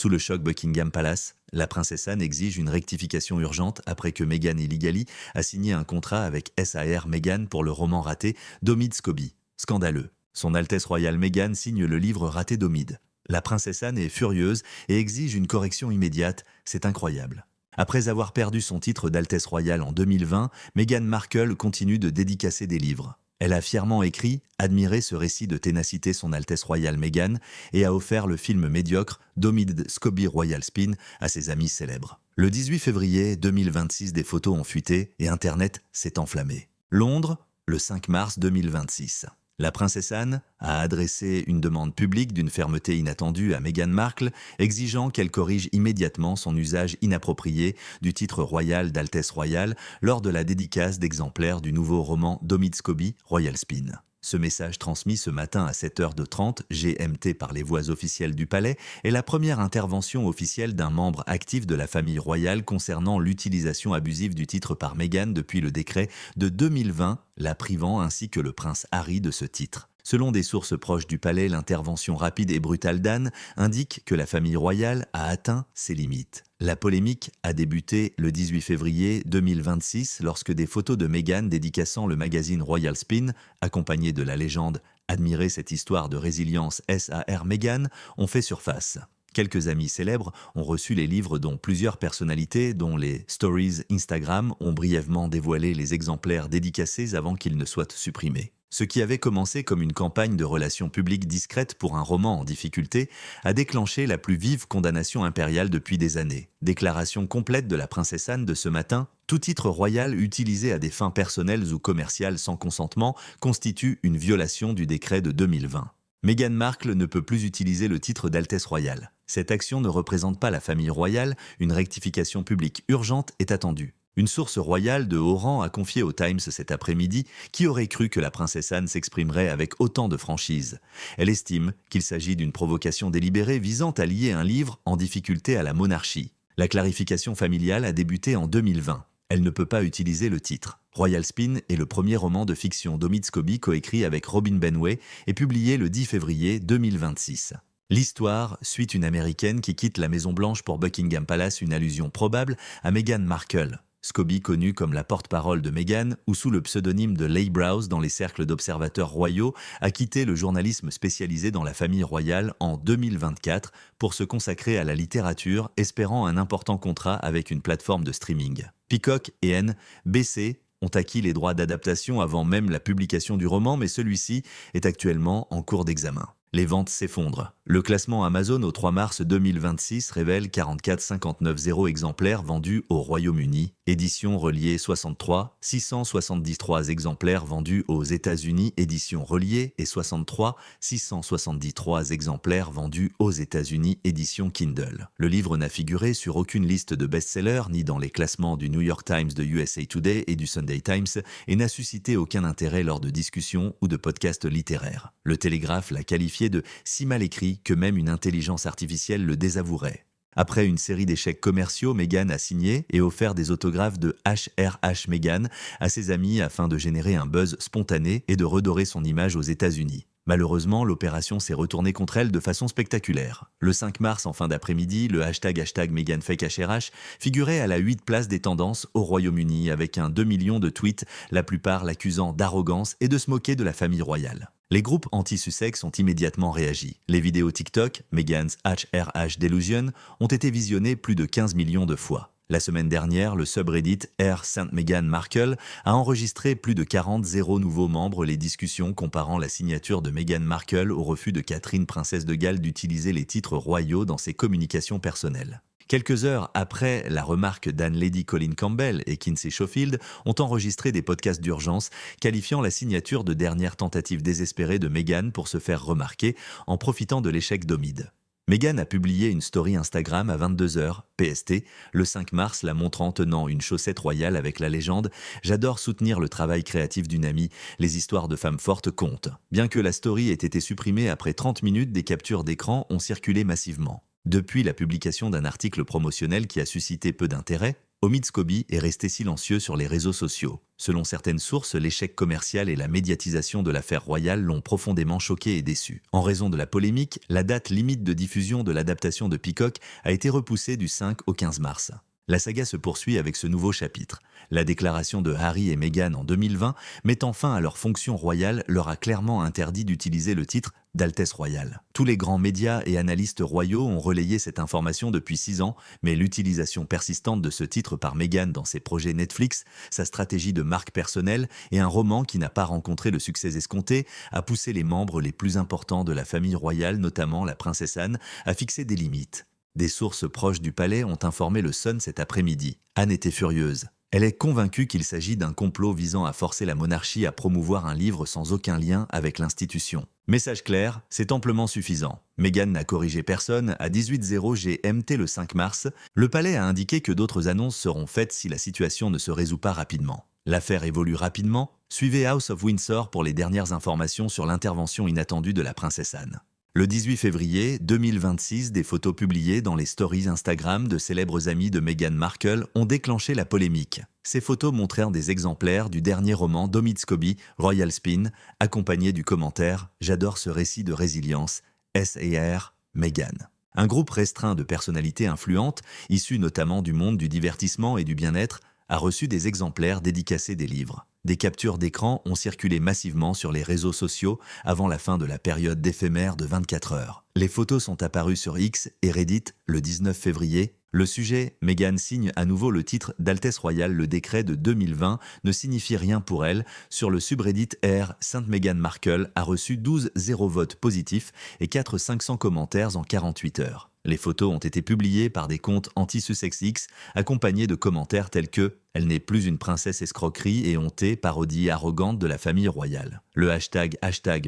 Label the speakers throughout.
Speaker 1: Sous le choc Buckingham Palace, la princesse Anne exige une rectification urgente après que Meghan Illegally a signé un contrat avec SAR Meghan pour le roman raté d'Omid Scobie. Scandaleux. Son Altesse royale Meghan signe le livre raté d'Omid. La princesse Anne est furieuse et exige une correction immédiate, c'est incroyable. Après avoir perdu son titre d'Altesse royale en 2020, Meghan Markle continue de dédicacer des livres. Elle a fièrement écrit « Admirez ce récit de ténacité son Altesse royale Meghan » et a offert le film médiocre d'Omid Scobie Royal Spin à ses amis célèbres. Le 18 février 2026, des photos ont fuité et Internet s'est enflammé. Londres, le 5 mars 2026. La princesse Anne a adressé une demande publique d'une fermeté inattendue à Meghan Markle, exigeant qu'elle corrige immédiatement son usage inapproprié du titre royal d'Altesse royale lors de la dédicace d'exemplaires du nouveau roman d'Omid Scobie, Royal Spin. Ce message transmis ce matin à 7h30 GMT par les voix officielles du palais est la première intervention officielle d'un membre actif de la famille royale concernant l'utilisation abusive du titre par Meghan depuis le décret de 2020, la privant ainsi que le prince Harry de ce titre. Selon des sources proches du palais, l'intervention rapide et brutale d'Anne indique que la famille royale a atteint ses limites. La polémique a débuté le 18 février 2026 lorsque des photos de Meghan dédicaçant le magazine Royal Spin, accompagnées de la légende « Admirez cette histoire de résilience SAR Meghan » ont fait surface. Quelques amis célèbres ont reçu les livres dont plusieurs personnalités, dont les stories Instagram, ont brièvement dévoilé les exemplaires dédicacés avant qu'ils ne soient supprimés. Ce qui avait commencé comme une campagne de relations publiques discrète pour un roman en difficulté a déclenché la plus vive condamnation impériale depuis des années. Déclaration complète de la princesse Anne de ce matin: tout titre royal utilisé à des fins personnelles ou commerciales sans consentement constitue une violation du décret de 2020. Meghan Markle ne peut plus utiliser le titre d'Altesse royale. Cette action ne représente pas la famille royale, une rectification publique urgente est attendue. Une source royale de haut rang a confié au Times cet après-midi qui aurait cru que la princesse Anne s'exprimerait avec autant de franchise. Elle estime qu'il s'agit d'une provocation délibérée visant à lier un livre en difficulté à la monarchie. La clarification familiale a débuté en 2020. Elle ne peut pas utiliser le titre. Royal Spin est le premier roman de fiction d'Omid Scobie coécrit avec Robin Benway et publié le 10 février 2026. L'histoire suit une Américaine qui quitte la Maison-Blanche pour Buckingham Palace, une allusion probable à Meghan Markle. Scobie, connue comme la porte-parole de Meghan ou sous le pseudonyme de Leigh Browse dans les cercles d'observateurs royaux, a quitté le journalisme spécialisé dans la famille royale en 2024 pour se consacrer à la littérature, espérant un important contrat avec une plateforme de streaming. Peacock et NBC ont acquis les droits d'adaptation avant même la publication du roman, mais celui-ci est actuellement en cours d'examen. Les ventes s'effondrent. Le classement Amazon au 3 mars 2026 révèle 44,590 exemplaires vendus au Royaume-Uni, édition reliée 63, 673 exemplaires vendus aux États-Unis, édition reliée, et 63, 673 exemplaires vendus aux États-Unis, édition Kindle. Le livre n'a figuré sur aucune liste de best-sellers, ni dans les classements du New York Times, de USA Today et du Sunday Times, et n'a suscité aucun intérêt lors de discussions ou de podcasts littéraires. Le Télégraphe l'a qualifié de si mal écrit que même une intelligence artificielle le désavouerait. Après une série d'échecs commerciaux, Meghan a signé et offert des autographes de HRH Meghan à ses amis afin de générer un buzz spontané et de redorer son image aux États-Unis. Malheureusement, l'opération s'est retournée contre elle de façon spectaculaire. Le 5 mars, en fin d'après-midi, le hashtag #MeghanFakeHRH figurait à la 8e place des tendances au Royaume-Uni avec un 2 millions de tweets, la plupart l'accusant d'arrogance et de se moquer de la famille royale. Les groupes anti-Sussex ont immédiatement réagi. Les vidéos TikTok, Meghan's HRH Delusion, ont été visionnées plus de 15 millions de fois. La semaine dernière, le subreddit R. St. Meghan Markle a enregistré plus de 40 nouveaux membres les discussions comparant la signature de Meghan Markle au refus de Catherine, princesse de Galles, d'utiliser les titres royaux dans ses communications personnelles. Quelques heures après, la remarque d'Anne-Lady Colin Campbell et Kinsey Schofield ont enregistré des podcasts d'urgence qualifiant la signature de dernière tentative désespérée de Meghan pour se faire remarquer en profitant de l'échec d'Omid. Meghan a publié une story Instagram à 22h PST le 5 mars, la montrant tenant une chaussette royale avec la légende « J'adore soutenir le travail créatif d'une amie, les histoires de femmes fortes comptent ». Bien que la story ait été supprimée après 30 minutes, des captures d'écran ont circulé massivement. Depuis la publication d'un article promotionnel qui a suscité peu d'intérêt, Omid Scobie est resté silencieux sur les réseaux sociaux. Selon certaines sources, l'échec commercial et la médiatisation de l'affaire royale l'ont profondément choqué et déçu. En raison de la polémique, la date limite de diffusion de l'adaptation de Peacock a été repoussée du 5 au 15 mars. La saga se poursuit avec ce nouveau chapitre. La déclaration de Harry et Meghan en 2020, mettant fin à leur fonction royale, leur a clairement interdit d'utiliser le titre d'Altesse royale. Tous les grands médias et analystes royaux ont relayé cette information depuis 6 ans, mais l'utilisation persistante de ce titre par Meghan dans ses projets Netflix, sa stratégie de marque personnelle et un roman qui n'a pas rencontré le succès escompté a poussé les membres les plus importants de la famille royale, notamment la princesse Anne, à fixer des limites. Des sources proches du palais ont informé le Sun cet après-midi. Anne était furieuse. Elle est convaincue qu'il s'agit d'un complot visant à forcer la monarchie à promouvoir un livre sans aucun lien avec l'institution. Message clair, c'est amplement suffisant. Meghan n'a corrigé personne. À 18h GMT le 5 mars, le palais a indiqué que d'autres annonces seront faites si la situation ne se résout pas rapidement. L'affaire évolue rapidement. Suivez House of Windsor pour les dernières informations sur l'intervention inattendue de la princesse Anne. Le 18 février 2026, des photos publiées dans les stories Instagram de célèbres amis de Meghan Markle ont déclenché la polémique. Ces photos montrèrent des exemplaires du dernier roman d'Omid Scobie, Royal Spin, accompagnés du commentaire « J'adore ce récit de résilience, S.A.R. Meghan ». Un groupe restreint de personnalités influentes, issues notamment du monde du divertissement et du bien-être, a reçu des exemplaires dédicacés des livres. Des captures d'écran ont circulé massivement sur les réseaux sociaux avant la fin de la période d'éphémère de 24 heures. Les photos sont apparues sur X et Reddit le 19 février. Le sujet, Meghan signe à nouveau le titre d'Altesse royale. Le décret de 2020 ne signifie rien pour elle. Sur le subreddit R, Sainte Meghan Markle a reçu 12 votes positifs et 500 commentaires en 48 heures. Les photos ont été publiées par des comptes anti-Sussex X, accompagnés de commentaires tels que « Elle n'est plus une princesse escroquerie et hontée, parodie arrogante de la famille royale ». Le hashtag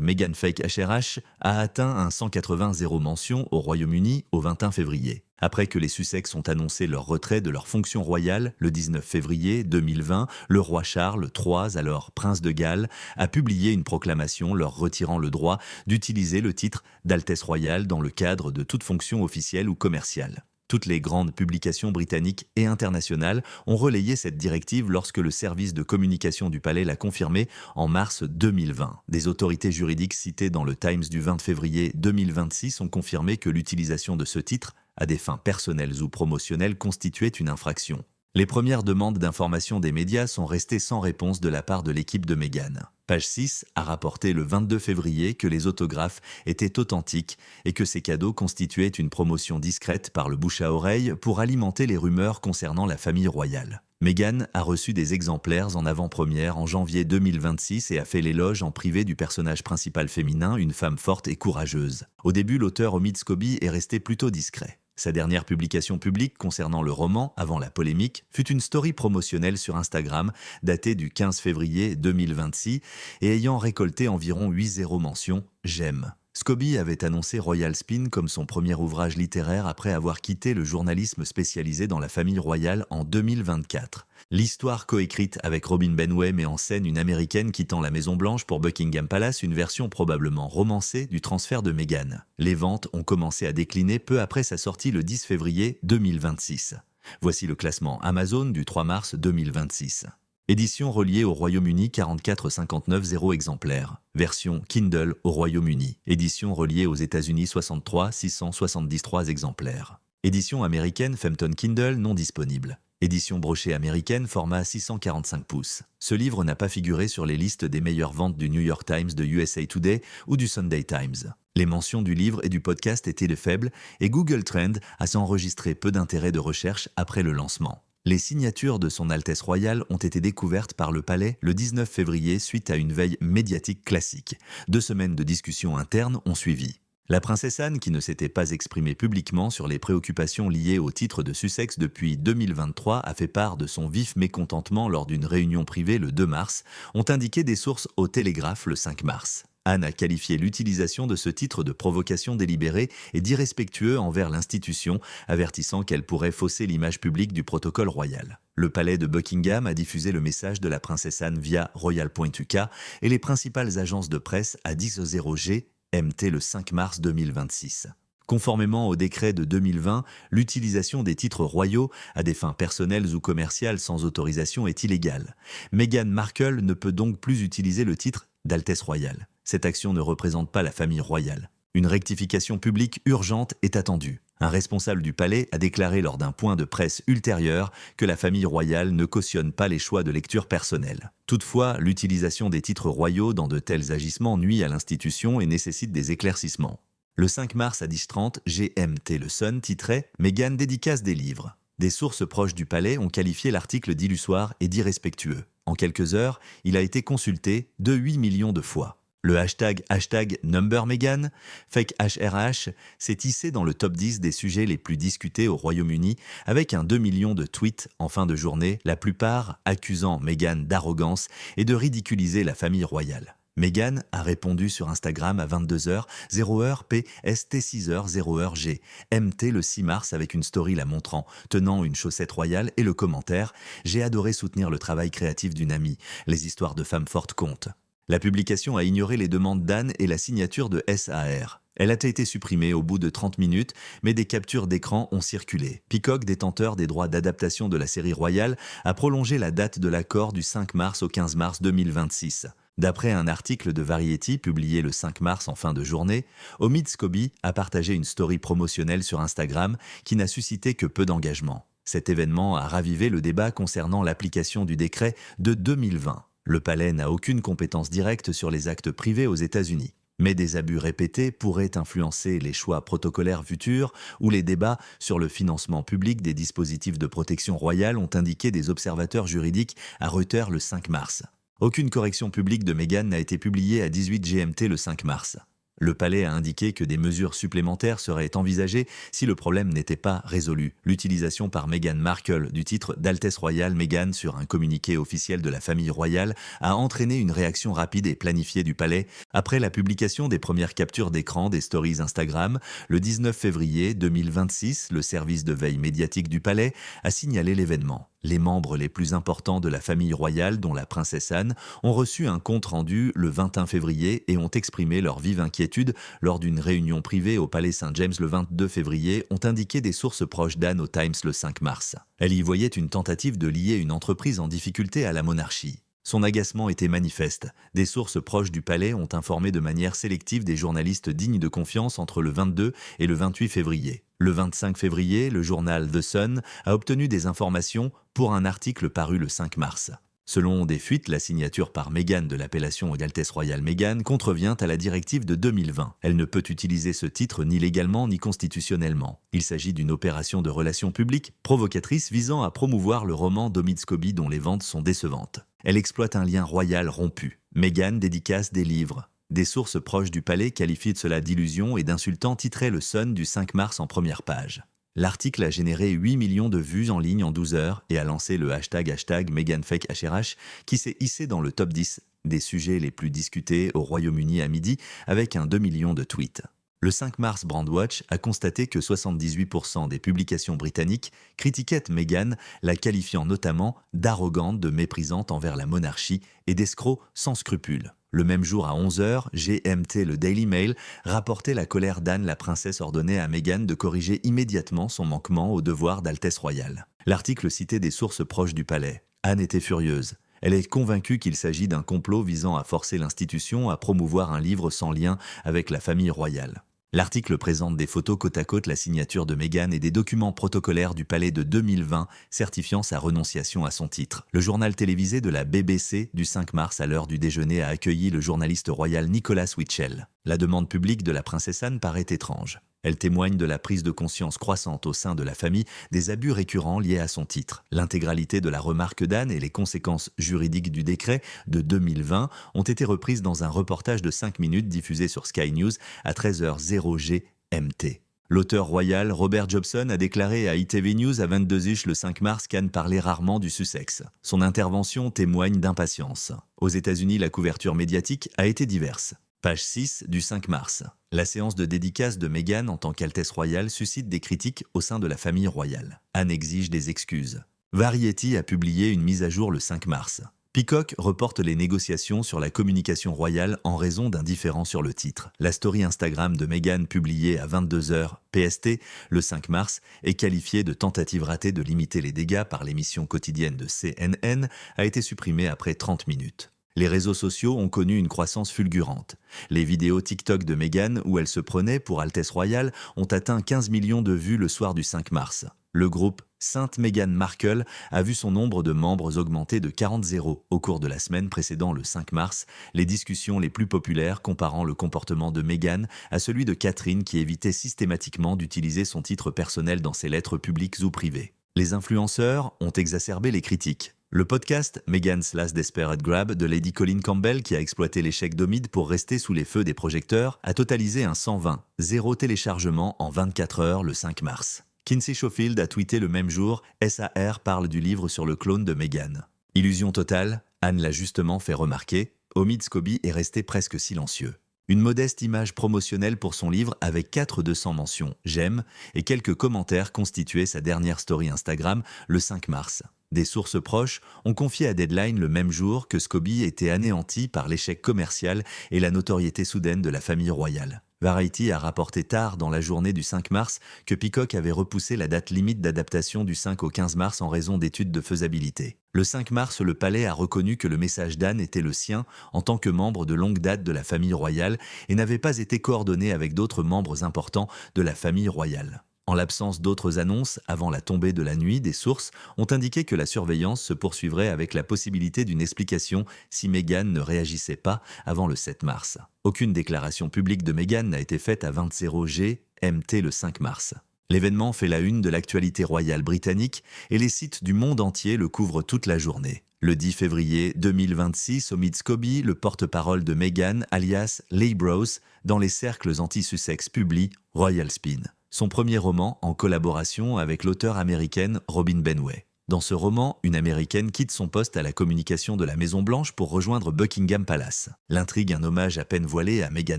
Speaker 1: #MeghanFakeHRH a atteint un 180 mentions au Royaume-Uni au 21 février. Après que les Sussex ont annoncé leur retrait de leur fonction royale le 19 février 2020, le roi Charles III, alors prince de Galles, a publié une proclamation leur retirant le droit d'utiliser le titre d'Altesse royale dans le cadre de toute fonction officielle ou commerciale. Toutes les grandes publications britanniques et internationales ont relayé cette directive lorsque le service de communication du palais l'a confirmé en mars 2020. Des autorités juridiques citées dans le Times du 20 février 2026 ont confirmé que l'utilisation de ce titre à des fins personnelles ou promotionnelles constituait une infraction. Les premières demandes d'information des médias sont restées sans réponse de la part de l'équipe de Meghan. Page 6 a rapporté le 22 février que les autographes étaient authentiques et que ces cadeaux constituaient une promotion discrète par le bouche à oreille pour alimenter les rumeurs concernant la famille royale. Meghan a reçu des exemplaires en avant-première en janvier 2026 et a fait l'éloge en privé du personnage principal féminin, une femme forte et courageuse. Au début, l'auteur Omid Scobie est resté plutôt discret. Sa dernière publication publique concernant le roman, avant la polémique, fut une story promotionnelle sur Instagram datée du 15 février 2026 et ayant récolté environ 8 mentions « J'aime ». Scobie avait annoncé Royal Spin comme son premier ouvrage littéraire après avoir quitté le journalisme spécialisé dans la famille royale en 2024. L'histoire coécrite avec Robin Benway met en scène une Américaine quittant la Maison-Blanche pour Buckingham Palace, une version probablement romancée du transfert de Meghan. Les ventes ont commencé à décliner peu après sa sortie le 10 février 2026. Voici le classement Amazon du 3 mars 2026. Édition reliée au Royaume-Uni 44,59 exemplaires. Version Kindle au Royaume-Uni. Édition reliée aux États-Unis 673 exemplaires. Édition américaine Fempton Kindle non disponible. Édition brochée américaine format 645 pouces. Ce livre n'a pas figuré sur les listes des meilleures ventes du New York Times, de USA Today ou du Sunday Times. Les mentions du livre et du podcast étaient faibles et Google Trends a enregistré peu d'intérêt de recherche après le lancement. Les signatures de son Altesse royale ont été découvertes par le palais le 19 février suite à une veille médiatique classique. 2 semaines de discussions internes ont suivi. La princesse Anne, qui ne s'était pas exprimée publiquement sur les préoccupations liées au titre de Sussex depuis 2023, a fait part de son vif mécontentement lors d'une réunion privée le 2 mars, ont indiqué des sources au Télégraphe le 5 mars. Anne a qualifié l'utilisation de ce titre de provocation délibérée et d'irrespectueux envers l'institution, avertissant qu'elle pourrait fausser l'image publique du protocole royal. Le palais de Buckingham a diffusé le message de la princesse Anne via Royal.uk et les principales agences de presse à 10h MT le 5 mars 2026. Conformément au décret de 2020, l'utilisation des titres royaux à des fins personnelles ou commerciales sans autorisation est illégale. Meghan Markle ne peut donc plus utiliser le titre d'Altesse royale. Cette action ne représente pas la famille royale. Une rectification publique urgente est attendue. Un responsable du palais a déclaré lors d'un point de presse ultérieur que la famille royale ne cautionne pas les choix de lecture personnels. Toutefois, l'utilisation des titres royaux dans de tels agissements nuit à l'institution et nécessite des éclaircissements. Le 5 mars à 10h30, GMT Le Sun titrait « Meghan dédicace des livres ». Des sources proches du palais ont qualifié l'article d'illusoire et d'irrespectueux. En quelques heures, il a été consulté de 8 millions de fois. Le hashtag #NumberMeghan, fake HRH, s'est hissé dans le top 10 des sujets les plus discutés au Royaume-Uni avec un 2 millions de tweets en fin de journée, la plupart accusant Meghan d'arrogance et de ridiculiser la famille royale. Meghan a répondu sur Instagram à 22h, 0h PST 6h, 0h GMT le 6 mars avec une story la montrant, tenant une chaussette royale et le commentaire « J'ai adoré soutenir le travail créatif d'une amie. Les histoires de femmes fortes comptent ». La publication a ignoré les demandes d'Anne et la signature de SAR. Elle a été supprimée au bout de 30 minutes, mais des captures d'écran ont circulé. Peacock, détenteur des droits d'adaptation de la série royale, a prolongé la date de l'accord du 5 mars au 15 mars 2026. D'après un article de Variety publié le 5 mars en fin de journée, Omid Scobie a partagé une story promotionnelle sur Instagram qui n'a suscité que peu d'engagement. Cet événement a ravivé le débat concernant l'application du décret de 2020. Le palais n'a aucune compétence directe sur les actes privés aux États-Unis. Mais des abus répétés pourraient influencer les choix protocolaires futurs ou les débats sur le financement public des dispositifs de protection royale ont indiqué des observateurs juridiques à Reuters le 5 mars. Aucune correction publique de Meghan n'a été publiée à 18 GMT le 5 mars. Le palais a indiqué que des mesures supplémentaires seraient envisagées si le problème n'était pas résolu. L'utilisation par Meghan Markle du titre d'Altesse royale Meghan sur un communiqué officiel de la famille royale a entraîné une réaction rapide et planifiée du palais après la publication des premières captures d'écran des stories Instagram. Le 19 février 2026, le service de veille médiatique du palais a signalé l'événement. Les membres les plus importants de la famille royale, dont la princesse Anne, ont reçu un compte-rendu le 21 février et ont exprimé leur vive inquiétude lors d'une réunion privée au Palais Saint-James le 22 février, ont indiqué des sources proches d'Anne au Times le 5 mars. Elle y voyait une tentative de lier une entreprise en difficulté à la monarchie. Son agacement était manifeste. Des sources proches du palais ont informé de manière sélective des journalistes dignes de confiance entre le 22 et le 28 février. Le 25 février, le journal The Sun a obtenu des informations pour un article paru le 5 mars. Selon des fuites, la signature par Meghan de l'appellation d'Altesse royale Meghan contrevient à la directive de 2020. Elle ne peut utiliser ce titre ni légalement ni constitutionnellement. Il s'agit d'une opération de relations publiques provocatrice visant à promouvoir le roman d'Omid Scobie dont les ventes sont décevantes. Elle exploite un lien royal rompu. Meghan dédicace des livres. Des sources proches du palais qualifient de cela d'illusion et d'insultant titraient le Sun du 5 mars en première page. L'article a généré 8 millions de vues en ligne en 12 heures et a lancé le hashtag MeghanFakeHRH qui s'est hissé dans le top 10 des sujets les plus discutés au Royaume-Uni à midi avec un 2 millions de tweets. Le 5 mars, Brandwatch a constaté que 78% des publications britanniques critiquaient Meghan, la qualifiant notamment d'arrogante, de méprisante envers la monarchie et d'escroc sans scrupules. Le même jour à 11h, GMT, le Daily Mail, rapportait la colère d'Anne, la princesse ordonnait à Meghan de corriger immédiatement son manquement au devoir d'Altesse royale. L'article citait des sources proches du palais. Anne était furieuse. Elle est convaincue qu'il s'agit d'un complot visant à forcer l'institution à promouvoir un livre sans lien avec la famille royale. L'article présente des photos côte à côte la signature de Meghan et des documents protocolaires du palais de 2020 certifiant sa renonciation à son titre. Le journal télévisé de la BBC du 5 mars à l'heure du déjeuner a accueilli le journaliste royal Nicholas Witchell. La demande publique de la princesse Anne paraît étrange. Elle témoigne de la prise de conscience croissante au sein de la famille des abus récurrents liés à son titre. L'intégralité de la remarque d'Anne et les conséquences juridiques du décret de 2020 ont été reprises dans un reportage de 5 minutes diffusé sur Sky News à 13h00 GMT. L'auteur royal Robert Jobson a déclaré à ITV News à 22h le 5 mars qu'Anne parlait rarement du Sussex. Son intervention témoigne d'impatience. Aux États-Unis, la couverture médiatique a été diverse. Page 6 du 5 mars. La séance de dédicace de Meghan en tant qu'Altesse royale suscite des critiques au sein de la famille royale. Anne exige des excuses. Variety a publié une mise à jour le 5 mars. Peacock reporte les négociations sur la communication royale en raison d'un différend sur le titre. La story Instagram de Meghan publiée à 22h PST le 5 mars est qualifiée de tentative ratée de limiter les dégâts par l'émission quotidienne de CNN a été supprimée après 30 minutes. Les réseaux sociaux ont connu une croissance fulgurante. Les vidéos TikTok de Meghan où elle se prenait pour Altesse Royale ont atteint 15 millions de vues le soir du 5 mars. Le groupe Sainte Meghan Markle a vu son nombre de membres augmenter de 40-0 au cours de la semaine précédant le 5 mars, les discussions les plus populaires comparant le comportement de Meghan à celui de Catherine qui évitait systématiquement d'utiliser son titre personnel dans ses lettres publiques ou privées. Les influenceurs ont exacerbé les critiques. Le podcast Meghan's Last Desperate Grab de Lady Colleen Campbell, qui a exploité l'échec d'Omid pour rester sous les feux des projecteurs, a totalisé un 120-0 téléchargements en 24 heures le 5 mars. Kinsey Schofield a tweeté le même jour « SAR parle du livre sur le clone de Meghan ». Illusion totale, Anne l'a justement fait remarquer, Omid Scobie est resté presque silencieux. Une modeste image promotionnelle pour son livre avec 400 mentions « j'aime » et quelques commentaires constituaient sa dernière story Instagram le 5 mars. Des sources proches ont confié à Deadline le même jour que Scobie était anéanti par l'échec commercial et la notoriété soudaine de la famille royale. Variety a rapporté tard dans la journée du 5 mars que Peacock avait repoussé la date limite d'adaptation du 5 au 15 mars en raison d'études de faisabilité. Le 5 mars, le palais a reconnu que le message d'Anne était le sien en tant que membre de longue date de la famille royale et n'avait pas été coordonné avec d'autres membres importants de la famille royale. En l'absence d'autres annonces, avant la tombée de la nuit, des sources ont indiqué que la surveillance se poursuivrait avec la possibilité d'une explication si Meghan ne réagissait pas avant le 7 mars. Aucune déclaration publique de Meghan n'a été faite à 20h GMT le 5 mars. L'événement fait la une de l'actualité royale britannique et les sites du monde entier le couvrent toute la journée. Le 10 février 2026, Omid Scobie, le porte-parole de Meghan, alias Leigh Brose, dans les cercles anti-Sussex publie Royal Spin, son premier roman en collaboration avec l'auteure américaine Robin Benway. Dans ce roman, une Américaine quitte son poste à la communication de la Maison-Blanche pour rejoindre Buckingham Palace. L'intrigue, un hommage à peine voilé à Meghan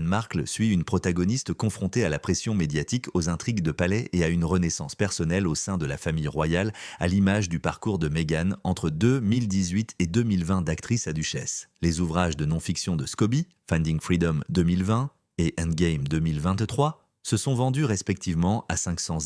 Speaker 1: Markle, suit une protagoniste confrontée à la pression médiatique, aux intrigues de palais et à une renaissance personnelle au sein de la famille royale, à l'image du parcours de Meghan entre 2018 et 2020 d'actrice à duchesse. Les ouvrages de non-fiction de Scobie, Finding Freedom 2020 et Endgame 2023, se sont vendus respectivement à 500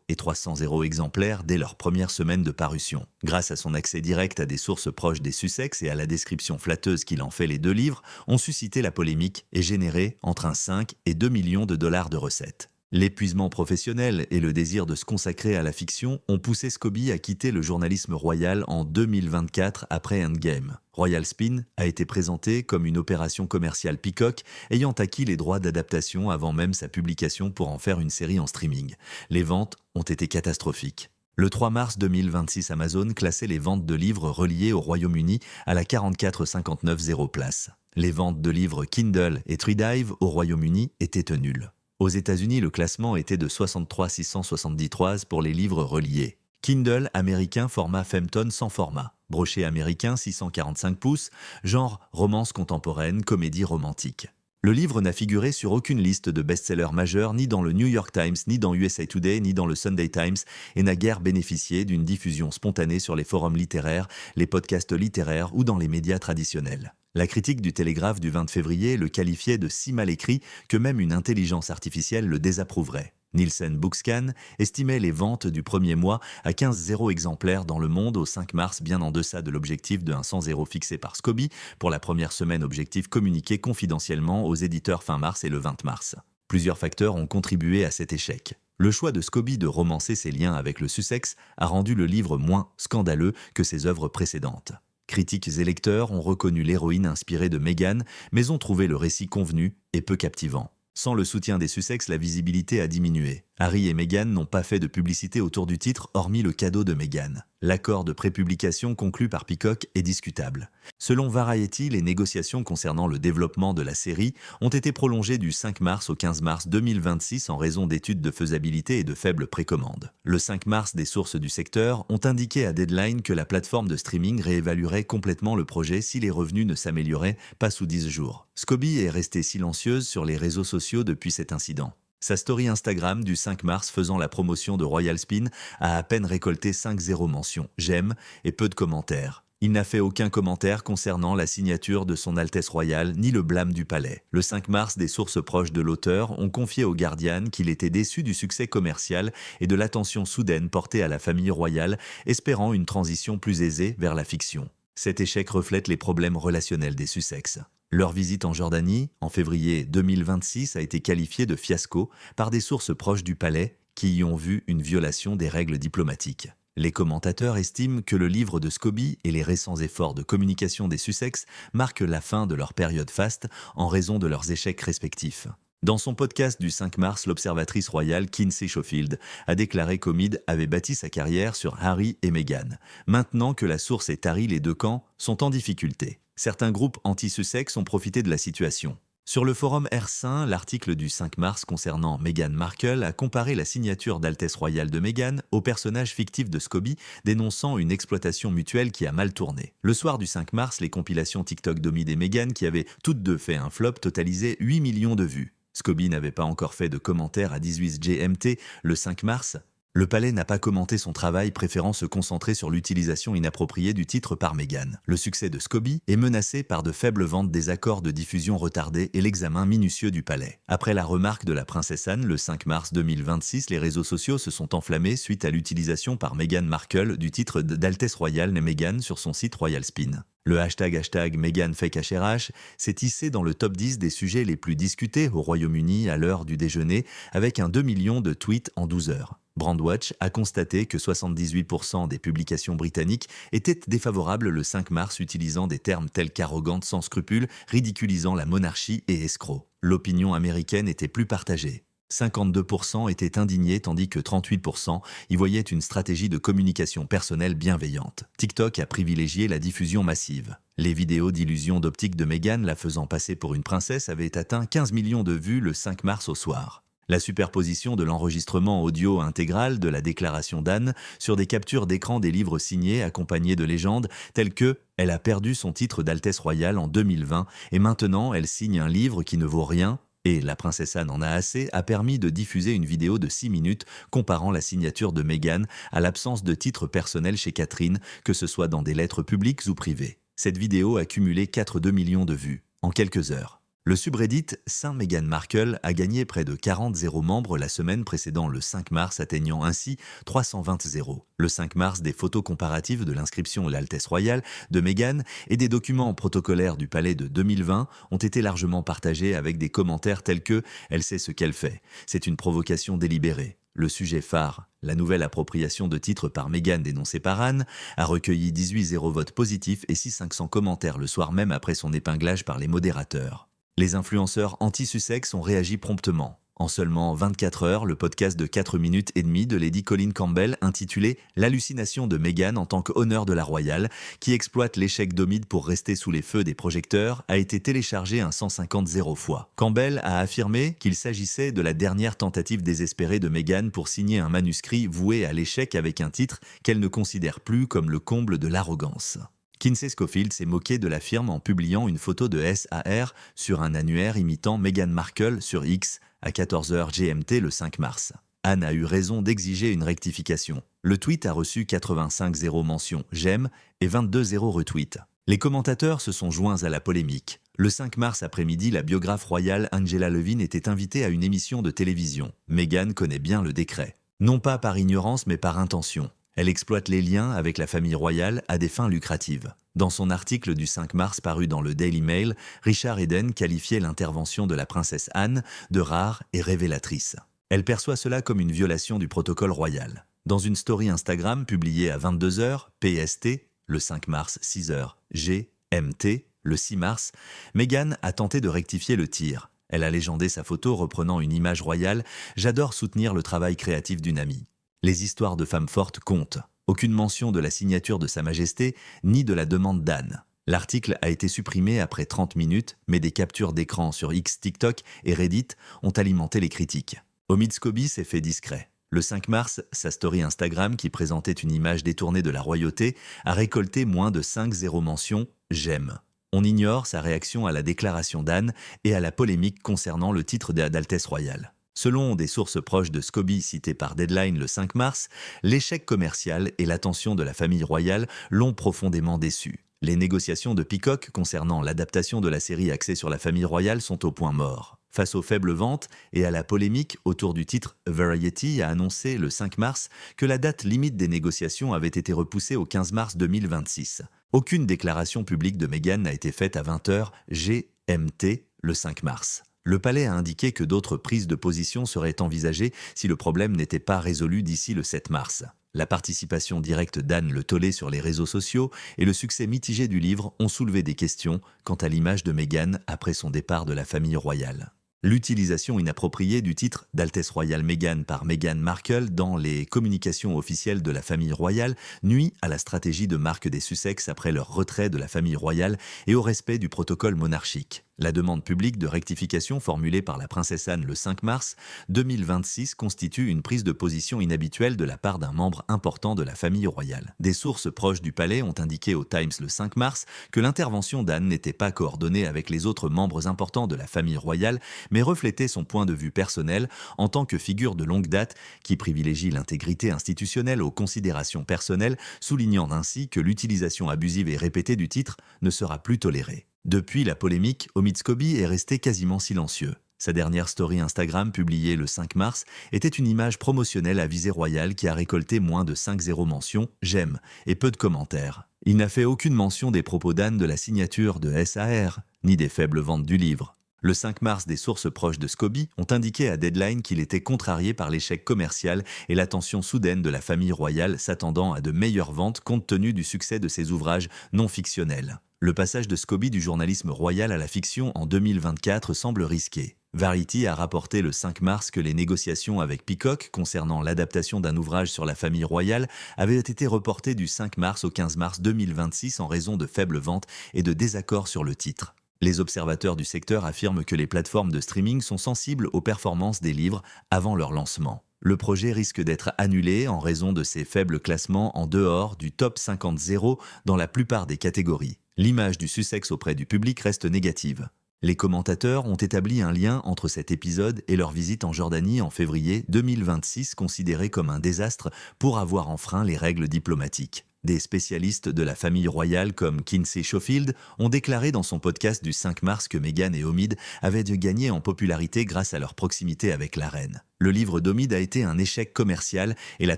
Speaker 1: et 300 exemplaires dès leur première semaine de parution. Grâce à son accès direct à des sources proches des Sussex et à la description flatteuse qu'il en fait, les deux livres ont suscité la polémique et généré entre 5 et 2 millions de dollars de recettes. L'épuisement professionnel et le désir de se consacrer à la fiction ont poussé Scobie à quitter le journalisme royal en 2024 après Endgame. Royal Spin a été présenté comme une opération commerciale Peacock ayant acquis les droits d'adaptation avant même sa publication pour en faire une série en streaming. Les ventes ont été catastrophiques. Le 3 mars 2026, Amazon classait les ventes de livres reliés au Royaume-Uni à la 44,59 place. Les ventes de livres Kindle et Treedive au Royaume-Uni étaient nulles. Aux États-Unis, le classement était de 63,673 pour les livres reliés. Kindle américain format Femton sans format. Brochet américain 645 pouces, genre romance contemporaine, comédie romantique. Le livre n'a figuré sur aucune liste de best-sellers majeurs, ni dans le New York Times, ni dans USA Today, ni dans le Sunday Times, et n'a guère bénéficié d'une diffusion spontanée sur les forums littéraires, les podcasts littéraires ou dans les médias traditionnels. La critique du Télégraphe du 20 février le qualifiait de si mal écrit que même une intelligence artificielle le désapprouverait. Nielsen Bookscan estimait les ventes du premier mois à 15,0 exemplaires dans le monde au 5 mars, bien en deçà de l'objectif de 100 fixé par Scobie pour la première semaine, objectif communiqué confidentiellement aux éditeurs fin mars et le 20 mars. Plusieurs facteurs ont contribué à cet échec. Le choix de Scobie de romancer ses liens avec le Sussex a rendu le livre moins scandaleux que ses œuvres précédentes. Critiques et lecteurs ont reconnu l'héroïne inspirée de Meghan, mais ont trouvé le récit convenu et peu captivant. Sans le soutien des Sussex, la visibilité a diminué. Harry et Meghan n'ont pas fait de publicité autour du titre, hormis le cadeau de Meghan. L'accord de prépublication conclu par Peacock est discutable. Selon Variety, les négociations concernant le développement de la série ont été prolongées du 5 mars au 15 mars 2026 en raison d'études de faisabilité et de faibles précommandes. Le 5 mars, des sources du secteur ont indiqué à Deadline que la plateforme de streaming réévaluerait complètement le projet si les revenus ne s'amélioraient pas sous 10 jours. Scobie est restée silencieuse sur les réseaux sociaux depuis cet incident. Sa story Instagram du 5 mars faisant la promotion de Royal Spin a à peine récolté 5 mentions, j'aime et peu de commentaires. Il n'a fait aucun commentaire concernant la signature de son Altesse royale ni le blâme du palais. Le 5 mars, des sources proches de l'auteur ont confié au Guardian qu'il était déçu du succès commercial et de l'attention soudaine portée à la famille royale, espérant une transition plus aisée vers la fiction. Cet échec reflète les problèmes relationnels des Sussex. Leur visite en Jordanie, en février 2026, a été qualifiée de fiasco par des sources proches du palais qui y ont vu une violation des règles diplomatiques. Les commentateurs estiment que le livre de Scobie et les récents efforts de communication des Sussex marquent la fin de leur période faste en raison de leurs échecs respectifs. Dans son podcast du 5 mars, l'observatrice royale Kinsey Schofield a déclaré qu'Omid avait bâti sa carrière sur Harry et Meghan. Maintenant que la source est tarie, les deux camps sont en difficulté. Certains groupes anti-Sussex ont profité de la situation. Sur le forum R5, l'article du 5 mars concernant Meghan Markle a comparé la signature d'Altesse royale de Meghan au personnage fictif de Scobie, dénonçant une exploitation mutuelle qui a mal tourné. Le soir du 5 mars, les compilations TikTok d'Omid et Meghan, qui avaient toutes deux fait un flop, totalisaient 8 millions de vues. Scobie n'avait pas encore fait de commentaire à 18 GMT le 5 mars. Le palais n'a pas commenté son travail, préférant se concentrer sur l'utilisation inappropriée du titre par Meghan. Le succès de Scobie est menacé par de faibles ventes, des accords de diffusion retardés et l'examen minutieux du palais. Après la remarque de la princesse Anne le 5 mars 2026, les réseaux sociaux se sont enflammés suite à l'utilisation par Meghan Markle du titre d'Altesse royale Meghan sur son site Royal Spin. Le hashtag #MeghanFakeHRH s'est hissé dans le top 10 des sujets les plus discutés au Royaume-Uni à l'heure du déjeuner, avec un 2 millions de tweets en 12 heures. Brandwatch a constaté que 78% des publications britanniques étaient défavorables le 5 mars, utilisant des termes tels qu'arrogante, sans scrupules, ridiculisant la monarchie et escroc. L'opinion américaine était plus partagée. 52% étaient indignés tandis que 38% y voyaient une stratégie de communication personnelle bienveillante. TikTok a privilégié la diffusion massive. Les vidéos d'illusion d'optique de Meghan la faisant passer pour une princesse avaient atteint 15 millions de vues le 5 mars au soir. La superposition de l'enregistrement audio intégral de la déclaration d'Anne sur des captures d'écran des livres signés accompagnés de légendes telles que « Elle a perdu son titre d'Altesse royale en 2020 et maintenant elle signe un livre qui ne vaut rien » et « La princesse Anne en a assez » a permis de diffuser une vidéo de 6 minutes comparant la signature de Meghan à l'absence de titre personnel chez Catherine, que ce soit dans des lettres publiques ou privées. Cette vidéo a cumulé 4,2 millions de vues en quelques heures. Le subreddit Saint Meghan Markle a gagné près de 40 000 membres la semaine précédant le 5 mars, atteignant ainsi 320 000. Le 5 mars, des photos comparatives de l'inscription à l'Altesse royale de Meghan et des documents protocolaires du palais de 2020 ont été largement partagés avec des commentaires tels que « Elle sait ce qu'elle fait, c'est une provocation délibérée ». Le sujet phare, la nouvelle appropriation de titres par Meghan dénoncée par Anne, a recueilli 18 000 votes positifs et 500 commentaires le soir même après son épinglage par les modérateurs. Les influenceurs anti-Sussex ont réagi promptement. En seulement 24 heures, le podcast de 4 minutes et demie de Lady Colin Campbell intitulé « L'hallucination de Meghan en tant qu'honneur de la royale » qui exploite l'échec d'Omid pour rester sous les feux des projecteurs a été téléchargé un 150 000 fois. Campbell a affirmé qu'il s'agissait de la dernière tentative désespérée de Meghan pour signer un manuscrit voué à l'échec avec un titre qu'elle ne considère plus comme le comble de l'arrogance. Kinsey Schofield s'est moqué de la firme en publiant une photo de SAR sur un annuaire imitant Meghan Markle sur X à 14h GMT le 5 mars. Anne a eu raison d'exiger une rectification. Le tweet a reçu 85 0 mentions j'aime et 22 0 retweets. Les commentateurs se sont joints à la polémique. Le 5 mars après-midi, la biographe royale Angela Levin était invitée à une émission de télévision. Meghan connaît bien le décret. Non pas par ignorance mais par intention. Elle exploite les liens avec la famille royale à des fins lucratives. Dans son article du 5 mars paru dans le Daily Mail, Richard Eden qualifiait l'intervention de la princesse Anne de rare et révélatrice. Elle perçoit cela comme une violation du protocole royal. Dans une story Instagram publiée à 22h PST, le 5 mars 6h GMT, le 6 mars, Meghan a tenté de rectifier le tir. Elle a légendé sa photo reprenant une image royale « J'adore soutenir le travail créatif d'une amie ». Les histoires de femmes fortes comptent. Aucune mention de la signature de Sa Majesté, ni de la demande d'Anne. L'article a été supprimé après 30 minutes, mais des captures d'écran sur X, TikTok et Reddit ont alimenté les critiques. Omid Scobie s'est fait discret. Le 5 mars, sa story Instagram, qui présentait une image détournée de la royauté, a récolté moins de 5 mentions « J'aime ». On ignore sa réaction à la déclaration d'Anne et à la polémique concernant le titre d'Altesse royale. Selon des sources proches de Scobie citées par Deadline le 5 mars, l'échec commercial et l'attention de la famille royale l'ont profondément déçu. Les négociations de Peacock concernant l'adaptation de la série axée sur la famille royale sont au point mort. Face aux faibles ventes et à la polémique autour du titre, Variety a annoncé le 5 mars que la date limite des négociations avait été repoussée au 15 mars 2026. Aucune déclaration publique de Meghan n'a été faite à 20h GMT le 5 mars. Le palais a indiqué que d'autres prises de position seraient envisagées si le problème n'était pas résolu d'ici le 7 mars. La participation directe d'Anne Le Tollé sur les réseaux sociaux et le succès mitigé du livre ont soulevé des questions quant à l'image de Meghan après son départ de la famille royale. L'utilisation inappropriée du titre d'Altesse royale Meghan par Meghan Markle dans les communications officielles de la famille royale nuit à la stratégie de marque des Sussex après leur retrait de la famille royale et au respect du protocole monarchique. La demande publique de rectification formulée par la princesse Anne le 5 mars 2026 constitue une prise de position inhabituelle de la part d'un membre important de la famille royale. Des sources proches du palais ont indiqué au Times le 5 mars que l'intervention d'Anne n'était pas coordonnée avec les autres membres importants de la famille royale, mais reflétait son point de vue personnel en tant que figure de longue date qui privilégie l'intégrité institutionnelle aux considérations personnelles, soulignant ainsi que l'utilisation abusive et répétée du titre ne sera plus tolérée. Depuis la polémique, Omid Scobie est resté quasiment silencieux. Sa dernière story Instagram publiée le 5 mars était une image promotionnelle à visée royale qui a récolté moins de 5-0 mentions, j'aime et peu de commentaires. Il n'a fait aucune mention des propos d'Anne de la signature de SAR, ni des faibles ventes du livre. Le 5 mars, des sources proches de Scobie ont indiqué à Deadline qu'il était contrarié par l'échec commercial et l'attention soudaine de la famille royale s'attendant à de meilleures ventes compte tenu du succès de ses ouvrages non fictionnels. Le passage de Scobie du journalisme royal à la fiction en 2024 semble risqué. Variety a rapporté le 5 mars que les négociations avec Peacock concernant l'adaptation d'un ouvrage sur la famille royale avaient été reportées du 5 mars au 15 mars 2026 en raison de faibles ventes et de désaccords sur le titre. Les observateurs du secteur affirment que les plateformes de streaming sont sensibles aux performances des livres avant leur lancement. Le projet risque d'être annulé en raison de ses faibles classements en dehors du top 50-0 dans la plupart des catégories. L'image du Sussex auprès du public reste négative. Les commentateurs ont établi un lien entre cet épisode et leur visite en Jordanie en février 2026 considérée comme un désastre pour avoir enfreint les règles diplomatiques. Des spécialistes de la famille royale comme Kinsey Schofield ont déclaré dans son podcast du 5 mars que Meghan et Omid avaient gagné en popularité grâce à leur proximité avec la reine. Le livre d'Omid a été un échec commercial et la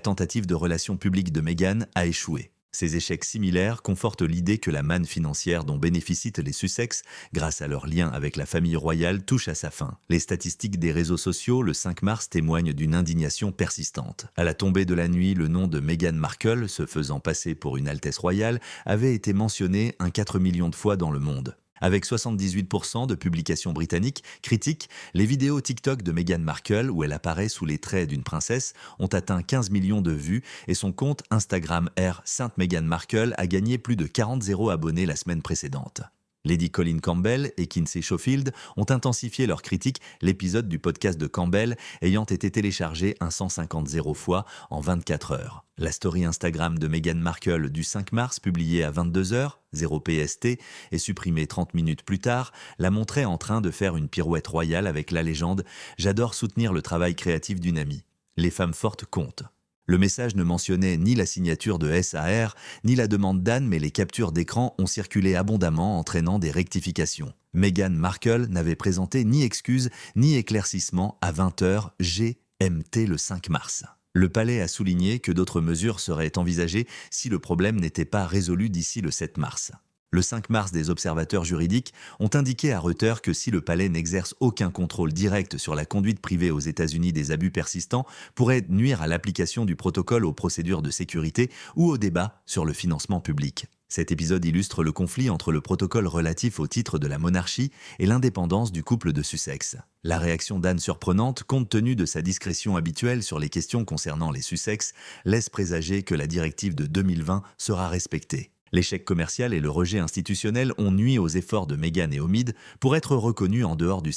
Speaker 1: tentative de relations publiques de Meghan a échoué. Ces échecs similaires confortent l'idée que la manne financière dont bénéficient les Sussex, grâce à leur lien avec la famille royale, touche à sa fin. Les statistiques des réseaux sociaux le 5 mars témoignent d'une indignation persistante. À la tombée de la nuit, le nom de Meghan Markle, se faisant passer pour une Altesse royale, avait été mentionné 4 millions de fois dans le monde. Avec 78% de publications britanniques critiques, les vidéos TikTok de Meghan Markle, où elle apparaît sous les traits d'une princesse, ont atteint 15 millions de vues et son compte Instagram Sainte Meghan Markle a gagné plus de 40 abonnés la semaine précédente. Lady Colin Campbell et Kinsey Schofield ont intensifié leurs critiques, l'épisode du podcast de Campbell ayant été téléchargé 150 fois en 24 heures. La story Instagram de Meghan Markle du 5 mars, publiée à 22h, 0 PST, et supprimée 30 minutes plus tard, la montrait en train de faire une pirouette royale avec la légende « J'adore soutenir le travail créatif d'une amie. Les femmes fortes comptent ». Le message ne mentionnait ni la signature de SAR, ni la demande d'Anne, mais les captures d'écran ont circulé abondamment, entraînant des rectifications. Meghan Markle n'avait présenté ni excuses ni éclaircissements à 20h GMT le 5 mars. Le palais a souligné que d'autres mesures seraient envisagées si le problème n'était pas résolu d'ici le 7 mars. Le 5 mars, des observateurs juridiques ont indiqué à Reuters que si le palais n'exerce aucun contrôle direct sur la conduite privée aux États-Unis, des abus persistants pourraient nuire à l'application du protocole aux procédures de sécurité ou au débat sur le financement public. Cet épisode illustre le conflit entre le protocole relatif au titre de la monarchie et l'indépendance du couple de Sussex. La réaction d'Anne, surprenante compte tenu de sa discrétion habituelle sur les questions concernant les Sussex, laisse présager que la directive de 2020 sera respectée. L'échec commercial et le rejet institutionnel ont nui aux efforts de Meghan et Omid pour être reconnus en dehors du cercle